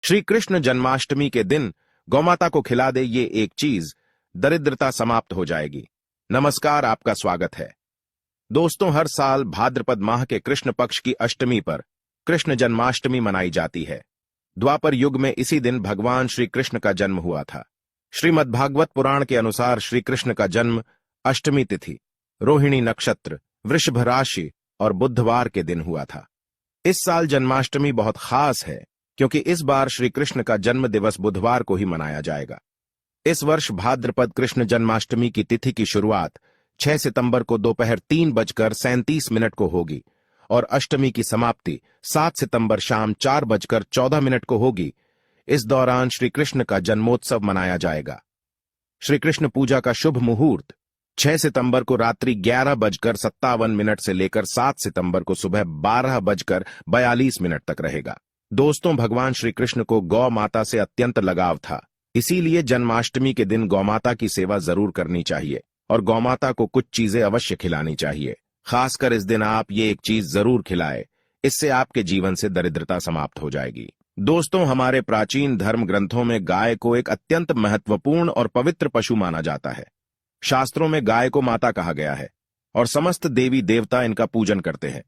श्री कृष्ण जन्माष्टमी के दिन गौमाता को खिला दे ये एक चीज, दरिद्रता समाप्त हो जाएगी। नमस्कार, आपका स्वागत है। दोस्तों, हर साल भाद्रपद माह के कृष्ण पक्ष की अष्टमी पर कृष्ण जन्माष्टमी मनाई जाती है। द्वापर युग में इसी दिन भगवान श्री कृष्ण का जन्म हुआ था। श्रीमद्भागवत पुराण के अनुसार श्री कृष्ण का जन्म अष्टमी तिथि, रोहिणी नक्षत्र, वृषभ राशि और बुधवार के दिन हुआ था। इस साल जन्माष्टमी बहुत खास है क्योंकि इस बार श्री कृष्ण का जन्म दिवस बुधवार को ही मनाया जाएगा। इस वर्ष भाद्रपद कृष्ण जन्माष्टमी की तिथि की शुरुआत 6 सितंबर को दोपहर 3:37 को होगी और अष्टमी की समाप्ति 7 सितंबर शाम 4:14 को होगी। इस दौरान श्री कृष्ण का जन्मोत्सव मनाया जाएगा। श्री कृष्ण पूजा का शुभ मुहूर्त 6 सितंबर को रात्रि 11:57 से लेकर 7 सितंबर को सुबह 12:42 तक रहेगा। दोस्तों, भगवान श्री कृष्ण को गौ माता से अत्यंत लगाव था, इसीलिए जन्माष्टमी के दिन गौमाता की सेवा जरूर करनी चाहिए और गौमाता को कुछ चीजें अवश्य खिलानी चाहिए। खासकर इस दिन आप ये एक चीज जरूर खिलाए, इससे आपके जीवन से दरिद्रता समाप्त हो जाएगी। दोस्तों, हमारे प्राचीन धर्म ग्रंथों में गाय को एक अत्यंत महत्वपूर्ण और पवित्र पशु माना जाता है। शास्त्रों में गाय को माता कहा गया है और समस्त देवी देवता इनका पूजन करते हैं।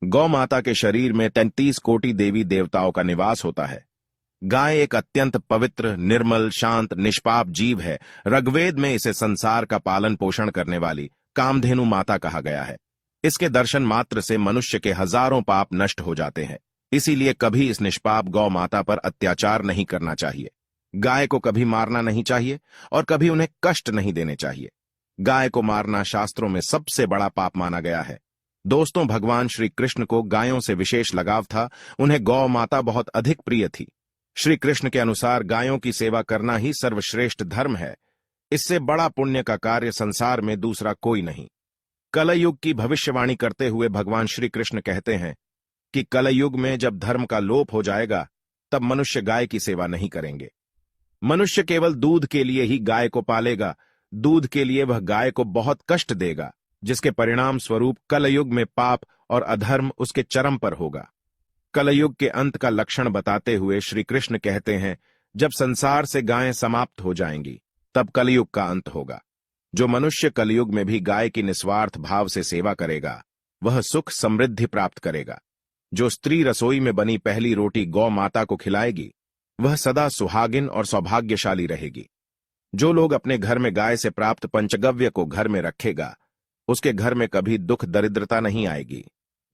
गौ माता के शरीर में 33 कोटि देवी देवताओं का निवास होता है। गाय एक अत्यंत पवित्र, निर्मल, शांत, निष्पाप जीव है। ऋग्वेद में इसे संसार का पालन पोषण करने वाली कामधेनु माता कहा गया है। इसके दर्शन मात्र से मनुष्य के हजारों पाप नष्ट हो जाते हैं, इसीलिए कभी इस निष्पाप गौ माता पर अत्याचार नहीं करना चाहिए। गाय को कभी मारना नहीं चाहिए और कभी उन्हें कष्ट नहीं देने चाहिए। गाय को मारना शास्त्रों में सबसे बड़ा पाप माना गया है। दोस्तों, भगवान श्री कृष्ण को गायों से विशेष लगाव था। उन्हें गौ माता बहुत अधिक प्रिय थी। श्री कृष्ण के अनुसार गायों की सेवा करना ही सर्वश्रेष्ठ धर्म है। इससे बड़ा पुण्य का कार्य संसार में दूसरा कोई नहीं। कलयुग की भविष्यवाणी करते हुए भगवान श्री कृष्ण कहते हैं कि कलयुग में जब धर्म का लोप हो जाएगा तब मनुष्य गाय की सेवा नहीं करेंगे। मनुष्य केवल दूध के लिए ही गाय को पालेगा। दूध के लिए वह गाय को बहुत कष्ट देगा, जिसके परिणाम स्वरूप कलयुग में पाप और अधर्म उसके चरम पर होगा। कलयुग के अंत का लक्षण बताते हुए श्री कृष्ण कहते हैं, जब संसार से गायें समाप्त हो जाएंगी तब कलयुग का अंत होगा। जो मनुष्य कलयुग में भी गाय की निस्वार्थ भाव से सेवा करेगा वह सुख समृद्धि प्राप्त करेगा। जो स्त्री रसोई में बनी पहली रोटी गौ माता को खिलाएगी वह सदा सुहागिन और सौभाग्यशाली रहेगी। जो लोग अपने घर में गाय से प्राप्त पंचगव्य को घर में रखेगा उसके घर में कभी दुख दरिद्रता नहीं आएगी।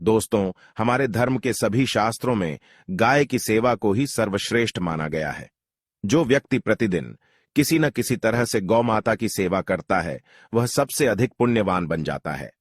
दोस्तों, हमारे धर्म के सभी शास्त्रों में गाय की सेवा को ही सर्वश्रेष्ठ माना गया है। जो व्यक्ति प्रतिदिन किसी न किसी तरह से गौ माता की सेवा करता है वह सबसे अधिक पुण्यवान बन जाता है।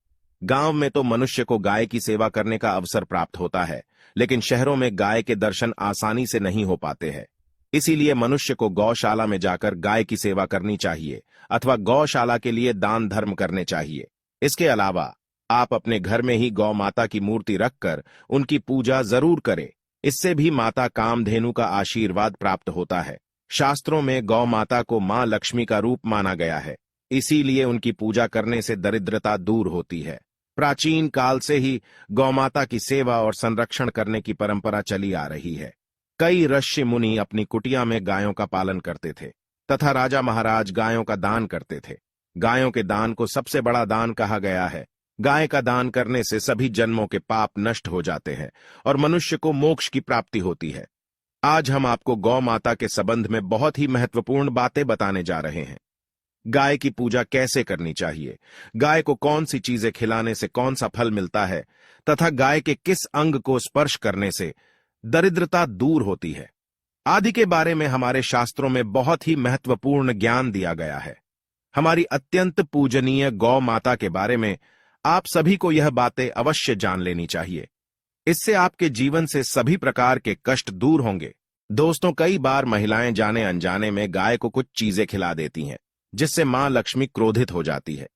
गांव में तो मनुष्य को गाय की सेवा करने का अवसर प्राप्त होता है, लेकिन शहरों में गाय के दर्शन आसानी से नहीं हो पाते हैं। इसीलिए मनुष्य को गौशाला में जाकर गाय की सेवा करनी चाहिए अथवा गौशाला के लिए दान धर्म करने चाहिए। इसके अलावा आप अपने घर में ही गौ माता की मूर्ति रखकर उनकी पूजा जरूर करें। इससे भी माता कामधेनु का आशीर्वाद प्राप्त होता है। शास्त्रों में गौ माता को मां लक्ष्मी का रूप माना गया है, इसीलिए उनकी पूजा करने से दरिद्रता दूर होती है। प्राचीन काल से ही गौ माता की सेवा और संरक्षण करने की परंपरा चली आ रही है। कई ऋषि मुनि अपनी कुटिया में गायों का पालन करते थे तथा राजा महाराज गायों का दान करते थे। गायों के दान को सबसे बड़ा दान कहा गया है। गाय का दान करने से सभी जन्मों के पाप नष्ट हो जाते हैं और मनुष्य को मोक्ष की प्राप्ति होती है। आज हम आपको गौ माता के संबंध में बहुत ही महत्वपूर्ण बातें बताने जा रहे हैं। गाय की पूजा कैसे करनी चाहिए, गाय को कौन सी चीजें खिलाने से कौन सा फल मिलता है तथा गाय के किस अंग को स्पर्श करने से दरिद्रता दूर होती है आदि के बारे में हमारे शास्त्रों में बहुत ही महत्वपूर्ण ज्ञान दिया गया है। हमारी अत्यंत पूजनीय गौ माता के बारे में आप सभी को यह बातें अवश्य जान लेनी चाहिए। इससे आपके जीवन से सभी प्रकार के कष्ट दूर होंगे। दोस्तों, कई बार महिलाएं जाने अनजाने में गाय को कुछ चीजें खिला देती हैं, जिससे मां लक्ष्मी क्रोधित हो जाती है।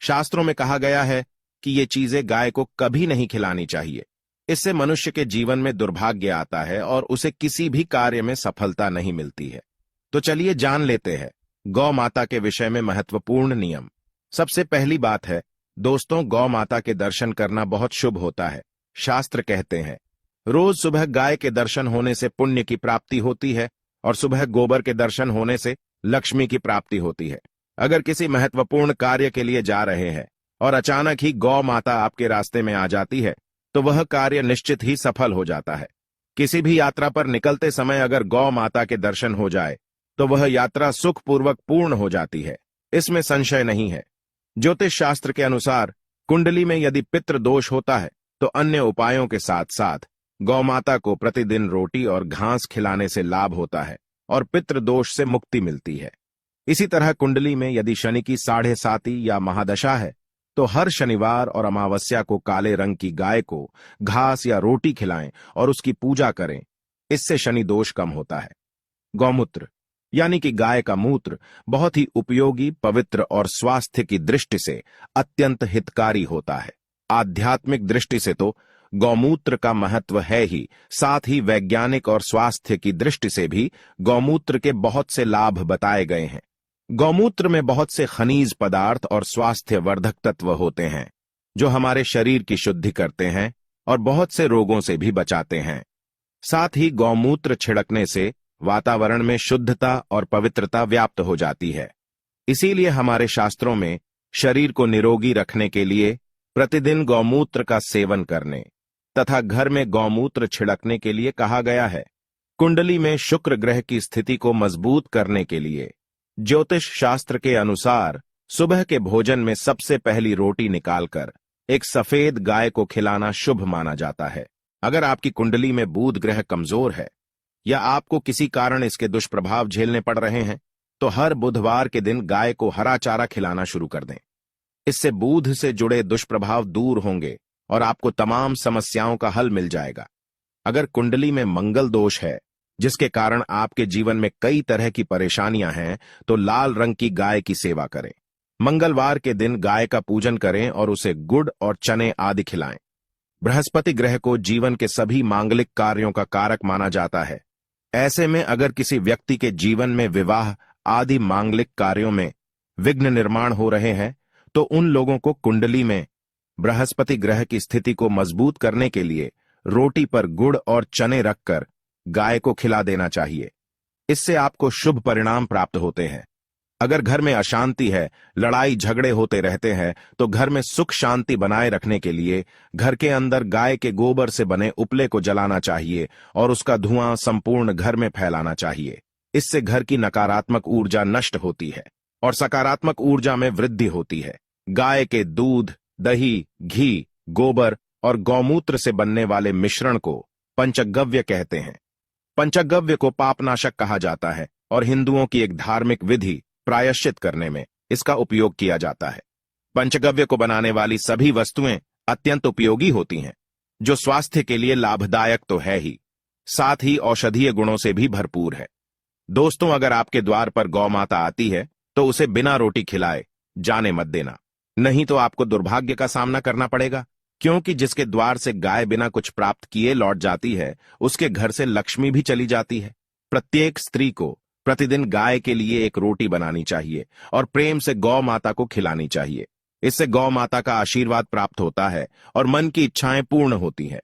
शास्त्रों में कहा गया है कि ये चीजें गाय को कभी नहीं खिलानी चाहिए। इससे मनुष्य के जीवन में दुर्भाग्य आता है और उसे किसी भी कार्य में सफलता नहीं मिलती है। तो चलिए जान लेते हैं गौ माता के विषय में महत्वपूर्ण नियम। सबसे पहली बात है, दोस्तों, गौ माता के दर्शन करना बहुत शुभ होता है। शास्त्र कहते हैं, रोज सुबह गाय के दर्शन होने से पुण्य की प्राप्ति होती है और सुबह गोबर के दर्शन होने से लक्ष्मी की प्राप्ति होती है। अगर किसी महत्वपूर्ण कार्य के लिए जा रहे हैं और अचानक ही गौ माता आपके रास्ते में आ जाती है तो वह कार्य निश्चित ही सफल हो जाता है। किसी भी यात्रा पर निकलते समय अगर गौ माता के दर्शन हो जाए तो वह यात्रा सुखपूर्वक पूर्ण हो जाती है, इसमें संशय नहीं है। ज्योतिष शास्त्र के अनुसार कुंडली में यदि पितृ दोष होता है तो अन्य उपायों के साथ साथ गौमाता को प्रतिदिन रोटी और घास खिलाने से लाभ होता है और पितृ दोष से मुक्ति मिलती है। इसी तरह कुंडली में यदि शनि की 7.5 या महादशा है तो हर शनिवार और अमावस्या को काले रंग की गाय को घास या रोटी खिलाएं और उसकी पूजा करें, इससे शनि दोष कम होता है। गौमूत्र यानी कि गाय का मूत्र बहुत ही उपयोगी, पवित्र और स्वास्थ्य की दृष्टि से अत्यंत हितकारी होता है। आध्यात्मिक दृष्टि से तो गौमूत्र का महत्व है ही, साथ ही वैज्ञानिक और स्वास्थ्य की दृष्टि से भी गौमूत्र के बहुत से लाभ बताए गए हैं। गौमूत्र में बहुत से खनिज पदार्थ और स्वास्थ्यवर्धक तत्व होते हैं जो हमारे शरीर की शुद्धि करते हैं और बहुत से रोगों से भी बचाते हैं। साथ ही गौमूत्र छिड़कने से वातावरण में शुद्धता और पवित्रता व्याप्त हो जाती है। इसीलिए हमारे शास्त्रों में शरीर को निरोगी रखने के लिए प्रतिदिन गौमूत्र का सेवन करने तथा घर में गौमूत्र छिड़कने के लिए कहा गया है। कुंडली में शुक्र ग्रह की स्थिति को मजबूत करने के लिए ज्योतिष शास्त्र के अनुसार सुबह के भोजन में सबसे पहली रोटी निकालकर एक सफेद गाय को खिलाना शुभ माना जाता है। अगर आपकी कुंडली में बुध ग्रह कमजोर है या आपको किसी कारण इसके दुष्प्रभाव झेलने पड़ रहे हैं तो हर बुधवार के दिन गाय को हरा चारा खिलाना शुरू कर दें। इससे बुध से जुड़े दुष्प्रभाव दूर होंगे और आपको तमाम समस्याओं का हल मिल जाएगा। अगर कुंडली में मंगल दोष है जिसके कारण आपके जीवन में कई तरह की परेशानियां हैं तो लाल रंग की गाय की सेवा करें। मंगलवार के दिन गाय का पूजन करें और उसे गुड़ और चने आदि खिलाएं। बृहस्पति ग्रह को जीवन के सभी मांगलिक कार्यों का कारक माना जाता है। ऐसे में अगर किसी व्यक्ति के जीवन में विवाह आदि मांगलिक कार्यों में विघ्न निर्माण हो रहे हैं तो उन लोगों को कुंडली में बृहस्पति ग्रह की स्थिति को मजबूत करने के लिए रोटी पर गुड़ और चने रखकर गाय को खिला देना चाहिए। इससे आपको शुभ परिणाम प्राप्त होते हैं। अगर घर में अशांति है, लड़ाई झगड़े होते रहते हैं तो घर में सुख शांति बनाए रखने के लिए घर के अंदर गाय के गोबर से बने उपले को जलाना चाहिए और उसका धुआं संपूर्ण घर में फैलाना चाहिए। इससे घर की नकारात्मक ऊर्जा नष्ट होती है और सकारात्मक ऊर्जा में वृद्धि होती है। गाय के दूध, दही, घी, गोबर और गौमूत्र से बनने वाले मिश्रण को पंचगव्य कहते हैं। पंचगव्य को पापनाशक कहा जाता है और हिंदुओं की एक धार्मिक विधि प्रायश्चित करने में इसका उपयोग किया जाता है। पंचगव्य को बनाने वाली सभी वस्तुएं अत्यंत उपयोगी होती हैं, जो स्वास्थ्य के लिए लाभदायक तो है ही, साथ ही औषधीय गुणों से भी भरपूर है। दोस्तों, अगर आपके द्वार पर गौ माता आती है तो उसे बिना रोटी खिलाए जाने मत देना, नहीं तो आपको दुर्भाग्य का सामना करना पड़ेगा, क्योंकि जिसके द्वार से गाय बिना कुछ प्राप्त किए लौट जाती है उसके घर से लक्ष्मी भी चली जाती है। प्रत्येक स्त्री को प्रतिदिन गाय के लिए एक रोटी बनानी चाहिए और प्रेम से गौ माता को खिलानी चाहिए। इससे गौ माता का आशीर्वाद प्राप्त होता है और मन की इच्छाएं पूर्ण होती हैं।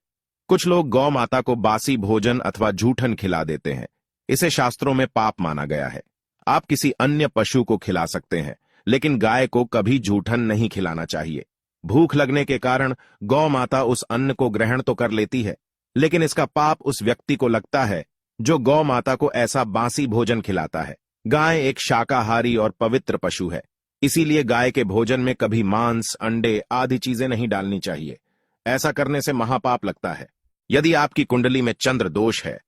कुछ लोग गौ माता को बासी भोजन अथवा जूठन खिला देते हैं। इसे शास्त्रों में पाप माना गया है। आप किसी अन्य पशु को खिला सकते हैं, लेकिन गाय को कभी जूठन नहीं खिलाना चाहिए। भूख लगने के कारण गौ माता उस अन्न को ग्रहण तो कर लेती है, लेकिन इसका पाप उस व्यक्ति को लगता है जो गौ माता को ऐसा बासी भोजन खिलाता है। गाय एक शाकाहारी और पवित्र पशु है, इसीलिए गाय के भोजन में कभी मांस, अंडे आदि चीजें नहीं डालनी चाहिए। ऐसा करने से महापाप लगता है। यदि आपकी कुंडली में चंद्र दोष है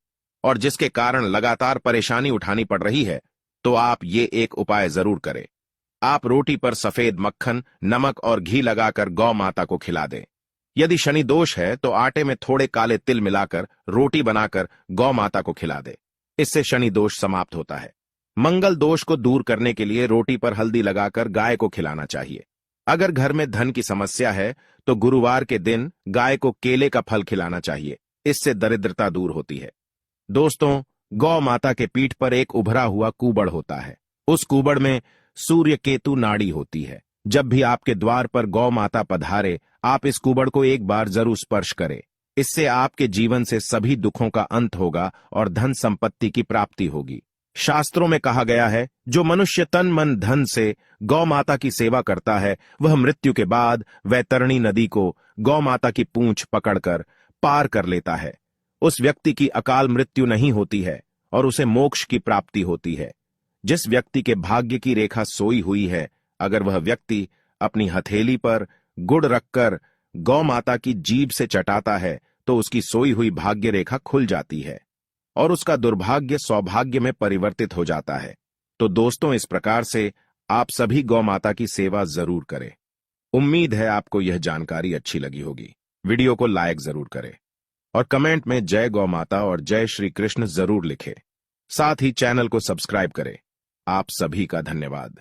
और जिसके कारण लगातार परेशानी उठानी पड़ रही है तो आप ये एक उपाय जरूर करें। आप रोटी पर सफेद मक्खन, नमक और घी लगाकर गौ माता को खिला दें। यदि शनि दोष है तो आटे में थोड़े काले तिल मिलाकर रोटी बनाकर गौ माता को खिला दे। इससे शनि दोष समाप्त होता है। मंगल दोष को दूर करने के लिए रोटी पर हल्दी लगाकर गाय को खिलाना चाहिए। अगर घर में धन की समस्या है तो गुरुवार के दिन गाय को केले का फल खिलाना चाहिए। इससे दरिद्रता दूर होती है। दोस्तों, गौ माता के पीठ पर एक उभरा हुआ कूबड़ होता है। उस कूबड़ में सूर्य केतु नाड़ी होती है। जब भी आपके द्वार पर गौ माता पधारे, आप इस कूबड़ को एक बार जरूर स्पर्श करें। इससे आपके जीवन से सभी दुखों का अंत होगा और धन संपत्ति की प्राप्ति होगी। शास्त्रों में कहा गया है, जो मनुष्य तन मन धन से गौ माता की सेवा करता है, वह मृत्यु के बाद वैतरणी नदी को गौ माता की पूंछ पकड़कर पार कर लेता है। उस व्यक्ति की अकाल मृत्यु नहीं होती है और उसे मोक्ष की प्राप्ति होती है। जिस व्यक्ति के भाग्य की रेखा सोई हुई है, अगर वह व्यक्ति अपनी हथेली पर गुड़ रखकर गौ माता की जीभ से चटाता है, तो उसकी सोई हुई भाग्य रेखा खुल जाती है और उसका दुर्भाग्य सौभाग्य में परिवर्तित हो जाता है। तो दोस्तों, इस प्रकार से आप सभी गौ माता की सेवा जरूर करें। उम्मीद है आपको यह जानकारी अच्छी लगी होगी। वीडियो को लाइक जरूर करें और कमेंट में जय गौ माता और जय श्री कृष्ण जरूर लिखें। साथ ही चैनल को सब्सक्राइब करें। आप सभी का धन्यवाद।